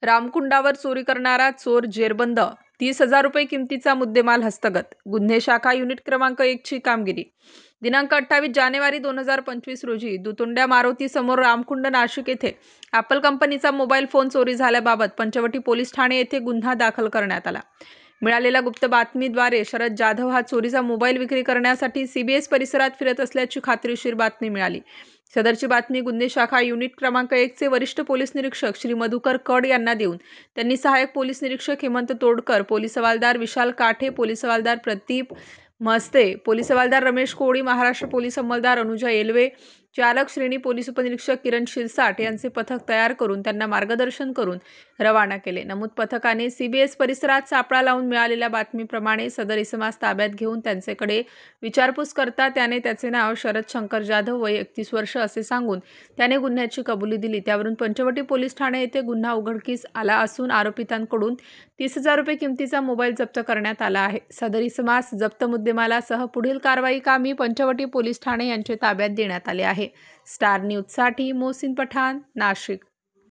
रामकुंडावर चोरी करणारा चोर जेरबंद, 30,000 रुपये किमतीचा मुद्देमाल हस्तगत. गुन्हे शाखा युनिट क्रमांक 1 ची कामगिरी. दिनांक 28 जानेवारी 2025 रोजी दुतोंड्या मारुती समोर रामकुंड नाशिक येथे ॲपल कंपनीचा मोबाईल फोन चोरी झाल्याबाबत पंचवटी पोलीस ठाणे येथे गुन्हा दाखल करण्यात आला. मिळालेल्या गुप्त बातमीद्वारे शरद जाधव हा चोरीचा मोबाईल विक्री करण्यासाठी CBS परिसरात फिरत असल्याची खात्रीशीर बातमी मिळाली. सदरची बातमी गुन्हे शाखा युनिट क्रमांक 1 चे वरिष्ठ पोलीस निरीक्षक श्री मधुकर कड यांना देऊन त्यांनी सहाय्यक पोलीस निरीक्षक हेमंत तोडकर, पोलीस हवालदार विशाल काठे, पोलीस हवालदार प्रदीप मस्ते, पोलीस हवालदार रमेश कोळी, महाराष्ट्र पोलीस अंमलदार अनुजा येलवे, चालक श्रेणी पोलीस उपनिरीक्षक किरण शिरसाट यांचे पथक तयार करून त्यांना मार्गदर्शन करून रवाना केले. नमूद पथकाने CBS परिसरात सापळा लावून मिळालेल्या बातमीप्रमाणे सदर इसमास ताब्यात घेऊन त्यांच्याकडे विचारपूस करता त्याने त्याचे नाव शरद शंकर जाधव, वय 31 वर्ष असे सांगून त्याने गुन्ह्याची कबुली दिली. त्यावरून पंचवटी पोलीस ठाणे येथे गुन्हा उघडकीस आला असून आरोपितांकडून 30,000 रुपये किमतीचा मोबाईल जप्त करण्यात आला आहे. सदर इसमास जप्त मुद्देमालासह पुढील कारवाई कामी पंचवटी पोलीस ठाणे यांचे ताब्यात देण्यात आले आहे. स्टार न्यूजसाठी मोहसिन पठाण, नाशिक.